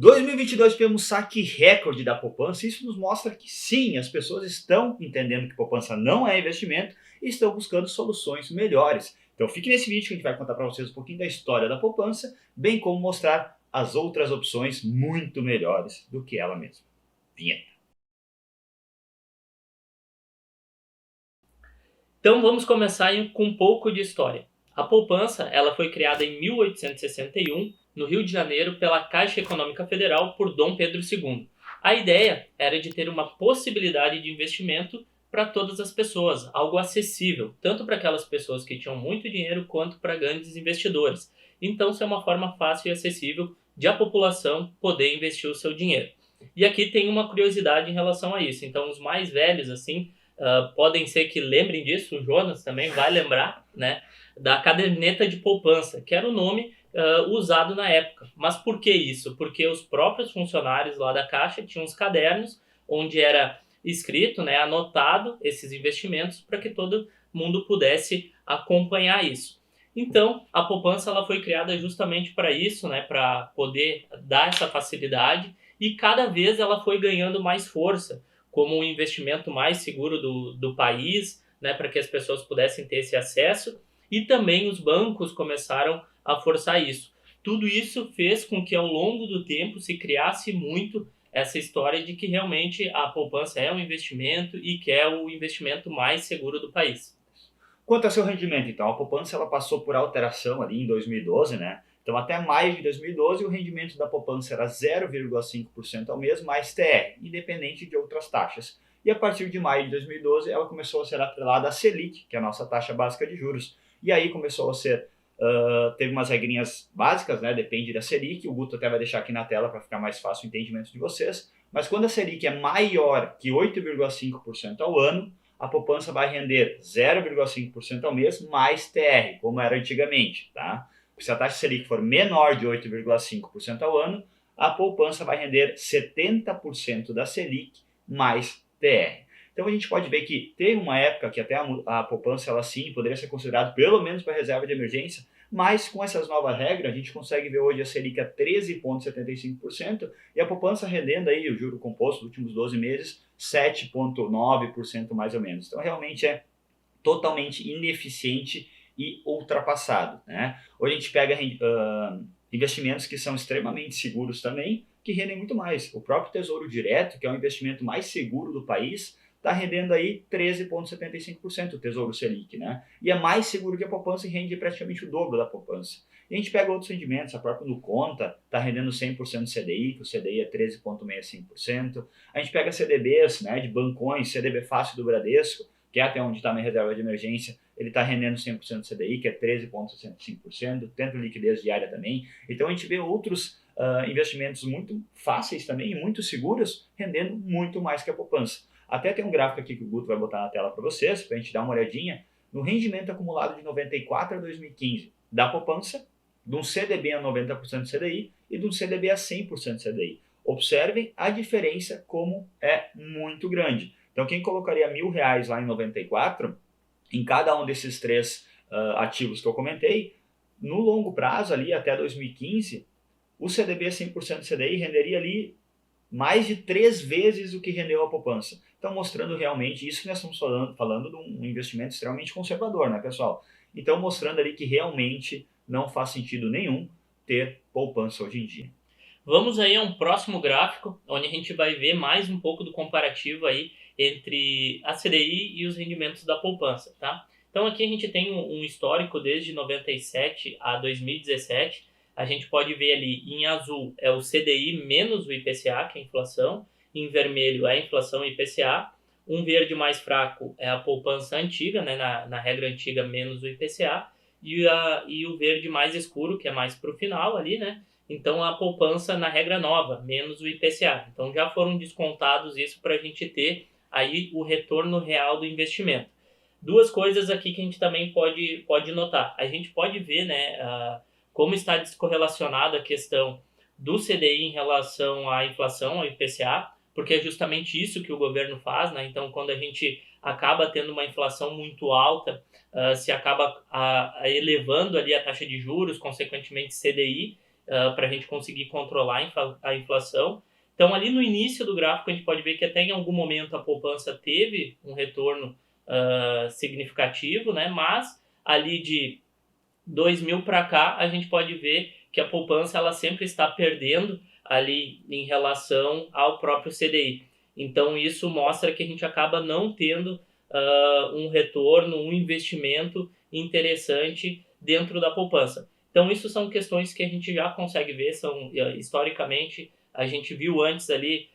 2022 tivemos saque recorde da poupança. Isso nos mostra que sim, as pessoas estão entendendo que poupança não é investimento e estão buscando soluções melhores. Então fique nesse vídeo que a gente vai contar para vocês um pouquinho da história da poupança, bem como mostrar as outras opções muito melhores do que ela mesma. Vinheta. Então vamos começar com um pouco de história. A poupança ela foi criada em 1861, no Rio de Janeiro, pela Caixa Econômica Federal por Dom Pedro II. A ideia era de ter uma possibilidade de investimento para todas as pessoas, algo acessível, tanto para aquelas pessoas que tinham muito dinheiro quanto para grandes investidores. Então, ser uma forma fácil e acessível de a população poder investir o seu dinheiro. E aqui tem uma curiosidade em relação a isso. Então, os mais velhos, assim, podem ser que lembrem disso, o Jonas também vai lembrar, né, da caderneta de poupança, que era o nome usado na época. Mas por que isso? Porque os próprios funcionários lá da Caixa tinham os cadernos onde era escrito, né, anotado esses investimentos para que todo mundo pudesse acompanhar isso. Então, a poupança ela foi criada justamente para isso, né, para poder dar essa facilidade, e cada vez ela foi ganhando mais força como um investimento mais seguro do país, né, para que as pessoas pudessem ter esse acesso, e também os bancos começaram a forçar isso. Tudo isso fez com que ao longo do tempo se criasse muito essa história de que realmente a poupança é um investimento e que é o investimento mais seguro do país. Quanto ao seu rendimento, então, a poupança ela passou por alteração ali em 2012, né? Então, até maio de 2012, o rendimento da poupança era 0,5% ao mês mais TR, independente de outras taxas. E a partir de maio de 2012, ela começou a ser atrelada à Selic, que é a nossa taxa básica de juros. E aí começou a ser, teve umas regrinhas básicas, né? Depende da Selic, o Guto até vai deixar aqui na tela para ficar mais fácil o entendimento de vocês. Mas quando a Selic é maior que 8,5% ao ano, a poupança vai render 0,5% ao mês mais TR, como era antigamente, tá? Se a taxa Selic for menor de 8,5% ao ano, a poupança vai render 70% da Selic mais TR. Então a gente pode ver que tem uma época que até a poupança ela sim poderia ser considerada pelo menos para reserva de emergência, mas com essas novas regras a gente consegue ver hoje a Selic a 13,75% e a poupança rendendo aí o juro composto dos últimos 12 meses 7,9% mais ou menos. Então realmente é totalmente ineficiente e ultrapassado, né? Hoje a gente pega investimentos que são extremamente seguros também, que rendem muito mais. O próprio Tesouro Direto, que é o investimento mais seguro do país, está rendendo aí 13,75% o Tesouro Selic, né? E é mais seguro que a poupança e rende praticamente o dobro da poupança. E a gente pega outros rendimentos, a própria Nuconta está rendendo 100% CDI, que o CDI é 13,65%. A gente pega CDBs, né, de bancões, CDB Fácil do Bradesco, que é até onde está na reserva de emergência, ele está rendendo 100% CDI, que é 13,65%, tendo liquidez diária também. Então a gente vê outros investimentos muito fáceis também e muito seguros, rendendo muito mais que a poupança. Até tem um gráfico aqui que o Guto vai botar na tela para vocês, para a gente dar uma olhadinha no rendimento acumulado de 94 a 2015 da poupança, de um CDB a 90% CDI e de um CDB a 100% CDI. Observem a diferença como é muito grande. Então quem colocaria R$1.000 lá em 94, em cada um desses três ativos que eu comentei, no longo prazo ali até 2015, o CDB 100% CDI renderia ali mais de 3 vezes o que rendeu a poupança. Então mostrando realmente isso que nós estamos falando de um investimento extremamente conservador, né, pessoal? Então mostrando ali que realmente não faz sentido nenhum ter poupança hoje em dia. Vamos aí a um próximo gráfico, onde a gente vai ver mais um pouco do comparativo aí entre a CDI e os rendimentos da poupança, tá? Então aqui a gente tem um histórico desde 97 a 2017. A gente pode ver ali em azul é o CDI menos o IPCA, que é a inflação, em vermelho é a inflação e IPCA, um verde mais fraco é a poupança antiga, né, na regra antiga menos o IPCA, e o verde mais escuro, que é mais para o final ali, né? Então, a poupança na regra nova, menos o IPCA. Então, já foram descontados isso para a gente ter aí o retorno real do investimento. Duas coisas aqui que a gente também pode notar. A gente pode ver, né, como está descorrelacionada a questão do CDI em relação à inflação, ao IPCA, porque é justamente isso que o governo faz, né? Então, quando a gente acaba tendo uma inflação muito alta, se acaba elevando ali a taxa de juros, consequentemente CDI, para a gente conseguir controlar a inflação. Então, ali no início do gráfico, a gente pode ver que até em algum momento a poupança teve um retorno significativo, né? Mas ali de 2000 para cá, a gente pode ver que a poupança ela sempre está perdendo ali em relação ao próprio CDI. Então, isso mostra que a gente acaba não tendo um retorno, um investimento interessante dentro da poupança. Então, isso são questões que a gente já consegue ver, são historicamente, a gente viu antes ali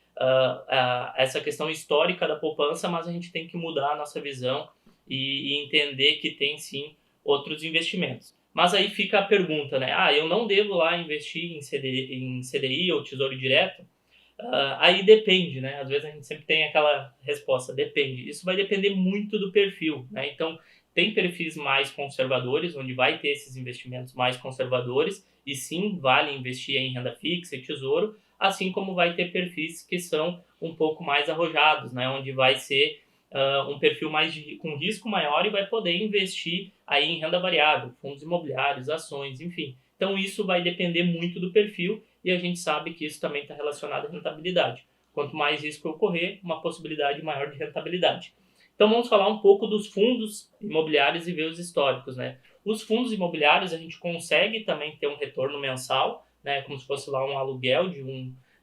essa questão histórica da poupança, mas a gente tem que mudar a nossa visão e entender que tem sim outros investimentos. Mas aí fica a pergunta, né? Eu não devo lá investir em CDI ou Tesouro Direto? Aí depende, né? Às vezes a gente sempre tem aquela resposta, depende. Isso vai depender muito do perfil, né? Então, tem perfis mais conservadores, onde vai ter esses investimentos mais conservadores, e sim, vale investir em renda fixa e tesouro, assim como vai ter perfis que são um pouco mais arrojados, né? Onde vai ser um perfil com risco maior e vai poder investir aí em renda variável, fundos imobiliários, ações, enfim. Então isso vai depender muito do perfil e a gente sabe que isso também está relacionado à rentabilidade. Quanto mais risco ocorrer, uma possibilidade maior de rentabilidade. Então vamos falar um pouco dos fundos imobiliários e ver os históricos, né? Os fundos imobiliários a gente consegue também ter um retorno mensal, né? Como se fosse lá um aluguel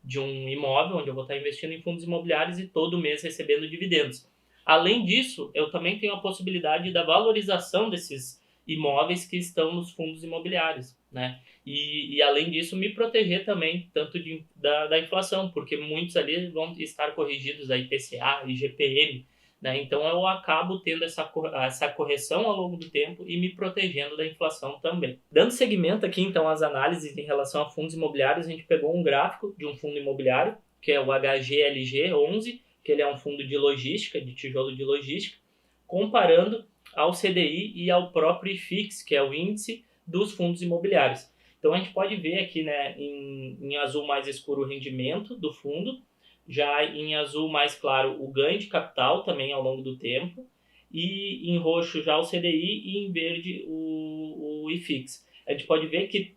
de um imóvel, onde eu vou estar investindo em fundos imobiliários e todo mês recebendo dividendos. Além disso, eu também tenho a possibilidade da valorização desses imóveis que estão nos fundos imobiliários, né? E além disso, me proteger também tanto da inflação, porque muitos ali vão estar corrigidos a IPCA, IGPM, né? Então eu acabo tendo essa correção ao longo do tempo e me protegendo da inflação também. Dando seguimento aqui então às análises em relação a fundos imobiliários, a gente pegou um gráfico de um fundo imobiliário, que é o HGLG 11, que ele é um fundo de logística, de tijolo de logística, comparando ao CDI e ao próprio IFIX, que é o índice dos fundos imobiliários. Então a gente pode ver aqui, né, em azul mais escuro o rendimento do fundo, já em azul mais claro o ganho de capital também ao longo do tempo, e em roxo já o CDI e em verde o IFIX. A gente pode ver que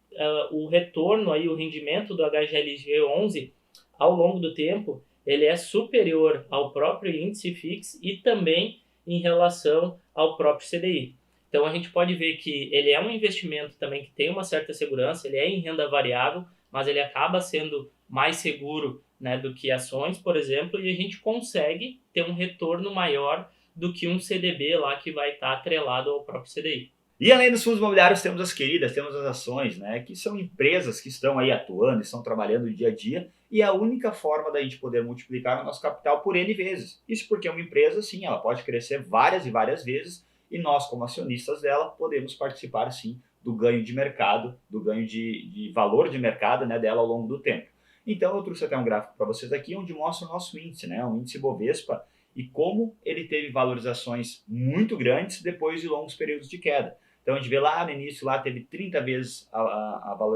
o retorno, aí, o rendimento do HGLG 11 ao longo do tempo ele é superior ao próprio índice IFIX e também em relação ao próprio CDI. Então a gente pode ver que ele é um investimento também que tem uma certa segurança, ele é em renda variável, mas ele acaba sendo mais seguro, né, do que ações, por exemplo, e a gente consegue ter um retorno maior do que um CDB lá que vai estar atrelado ao próprio CDI. E além dos fundos imobiliários, temos as queridas, temos as ações, né, que são empresas que estão aí atuando, estão trabalhando dia a dia, e é a única forma da gente poder multiplicar o nosso capital por N vezes. Isso porque uma empresa, sim, ela pode crescer várias e várias vezes, e nós, como acionistas dela, podemos participar, sim, do ganho de mercado, do ganho de valor de mercado, né, dela ao longo do tempo. Então eu trouxe até um gráfico para vocês aqui, onde mostra o nosso índice, né, o índice Bovespa, e como ele teve valorizações muito grandes depois de longos períodos de queda. Então a gente vê lá no início, lá teve 30 vezes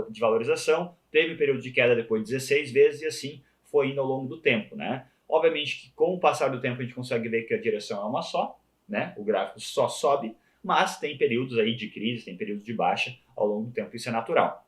de valorização, teve um período de queda depois 16 vezes e assim foi indo ao longo do tempo, né? Obviamente que com o passar do tempo a gente consegue ver que a direção é uma só, né? O gráfico só sobe, mas tem períodos aí de crise, tem períodos de baixa ao longo do tempo, isso é natural.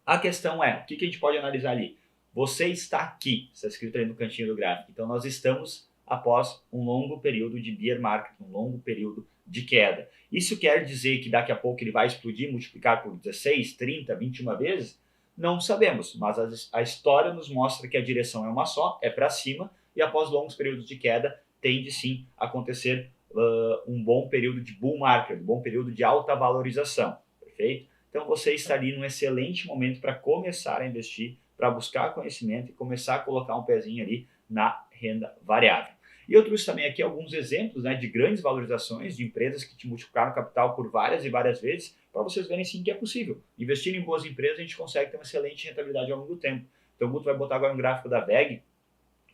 A questão é, o que a gente pode analisar ali? Você está aqui, está escrito aí no cantinho do gráfico, então nós estamos após um longo período de bear market, um longo período de queda. Isso quer dizer que daqui a pouco ele vai explodir, multiplicar por 16, 30, 21 vezes? Não sabemos, mas a história nos mostra que a direção é uma só, é para cima, e após longos períodos de queda, tende sim a acontecer um bom período de bull market, um bom período de alta valorização, perfeito? Então você está ali num excelente momento para começar a investir, para buscar conhecimento e começar a colocar um pezinho ali na renda variável. E eu trouxe também aqui alguns exemplos, né, de grandes valorizações de empresas que te multiplicaram o capital por várias e várias vezes, para vocês verem sim que é possível. Investir em boas empresas, a gente consegue ter uma excelente rentabilidade ao longo do tempo. Então o Guto vai botar agora um gráfico da WEG,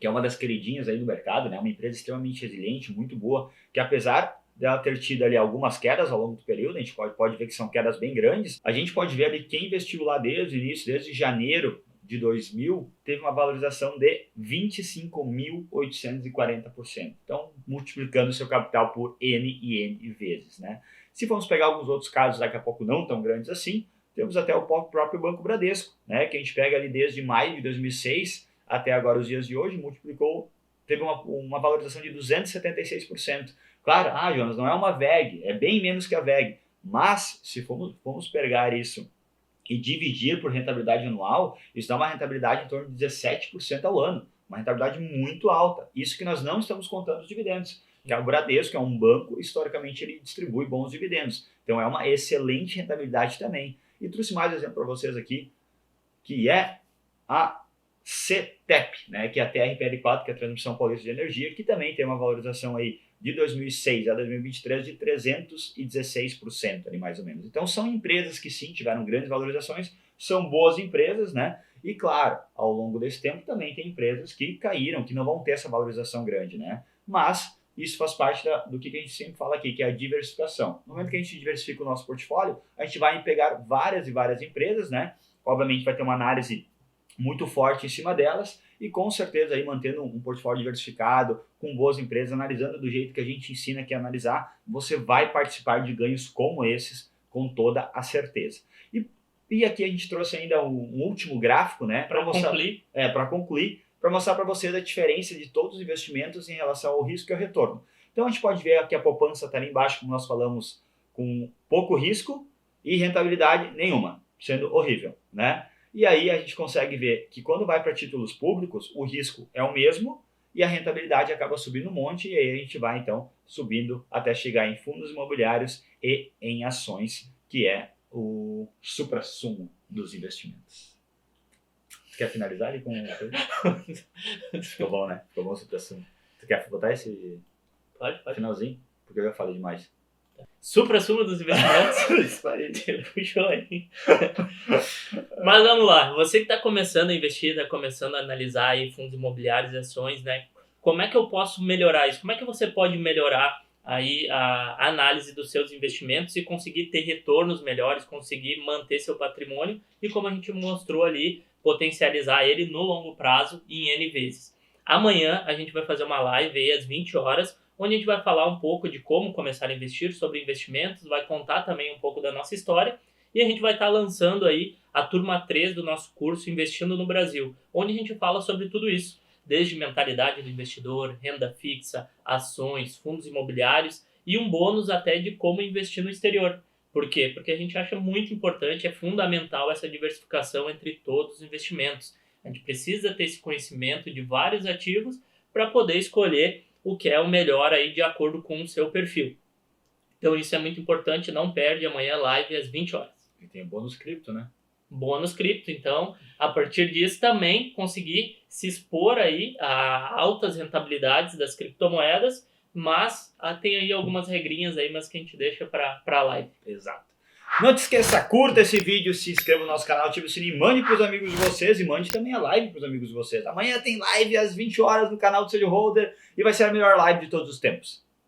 que é uma das queridinhas aí do mercado, né, uma empresa extremamente resiliente, muito boa, que apesar dela ter tido ali algumas quedas ao longo do período, a gente pode ver que são quedas bem grandes, a gente pode ver ali quem investiu lá desde o início, desde janeiro de 2000, teve uma valorização de 25.840%. Então, multiplicando o seu capital por N e N vezes, né? Se formos pegar alguns outros casos, daqui a pouco não tão grandes assim, temos até o próprio Banco Bradesco, né, que a gente pega ali desde maio de 2006 até agora os dias de hoje, teve uma valorização de 276%. Claro, Jonas, não é uma VEG, é bem menos que a VEG, mas se formos pegar isso e dividir por rentabilidade anual, isso dá uma rentabilidade em torno de 17% ao ano, uma rentabilidade muito alta. Isso que nós não estamos contando os dividendos. Que é o Bradesco, que é um banco, historicamente ele distribui bons dividendos. Então é uma excelente rentabilidade também. E trouxe mais um exemplo para vocês aqui, que é a CTEP, né, que é a TRPL4, que é a Transmissão Paulista de Energia, que também tem uma valorização aí de 2006 a 2023 de 316% ali mais ou menos. Então são empresas que sim tiveram grandes valorizações, são boas empresas, né? E claro, ao longo desse tempo também tem empresas que caíram, que não vão ter essa valorização grande, né? Mas isso faz parte do que a gente sempre fala aqui, que é a diversificação. No momento que a gente diversifica o nosso portfólio, a gente vai pegar várias e várias empresas, né? Obviamente vai ter uma análise muito forte em cima delas e com certeza aí mantendo um portfólio diversificado, com boas empresas, analisando do jeito que a gente ensina aqui a analisar, você vai participar de ganhos como esses com toda a certeza. E aqui a gente trouxe ainda um último gráfico, né? Para concluir, para mostrar para vocês a diferença de todos os investimentos em relação ao risco e ao retorno. Então a gente pode ver que a poupança está ali embaixo, como nós falamos, com pouco risco e rentabilidade nenhuma, sendo horrível, né? E aí a gente consegue ver que quando vai para títulos públicos, o risco é o mesmo e a rentabilidade acaba subindo um monte, e aí a gente vai então subindo até chegar em fundos imobiliários e em ações, que é o suprassumo dos investimentos. Quer finalizar ali com uma coisa? Ficou bom, né? Ficou bom o suprassumo. Tu quer botar esse Pode. finalzinho? Porque eu já falei demais. Supra-sumo dos investimentos? Puxou aí. Mas vamos lá, você que está começando a investir, está começando a analisar aí fundos imobiliários e ações, né? Como é que eu posso melhorar isso? Como é que você pode melhorar aí a análise dos seus investimentos e conseguir ter retornos melhores, conseguir manter seu patrimônio e, como a gente mostrou ali, potencializar ele no longo prazo em N vezes. Amanhã a gente vai fazer uma live aí às 20 horas, onde a gente vai falar um pouco de como começar a investir, sobre investimentos, vai contar também um pouco da nossa história e a gente vai estar lançando aí a turma 3 do nosso curso Investindo no Brasil, onde a gente fala sobre tudo isso, desde mentalidade do investidor, renda fixa, ações, fundos imobiliários e um bônus até de como investir no exterior. Por quê? Porque a gente acha muito importante, é fundamental essa diversificação entre todos os investimentos. A gente precisa ter esse conhecimento de vários ativos para poder escolher o que é o melhor aí de acordo com o seu perfil. Então isso é muito importante, não perde amanhã live às 20 horas. E tem bônus cripto, né? Bônus cripto, então a partir disso também conseguir se expor aí a altas rentabilidades das criptomoedas, mas tem aí algumas regrinhas aí, mas que a gente deixa para a live. Exato. Não te esqueça, curta esse vídeo, se inscreva no nosso canal, ative o sininho, mande para os amigos de vocês e mande também a live para os amigos de vocês. Amanhã tem live às 20 horas no canal do Seja Holder e vai ser a melhor live de todos os tempos.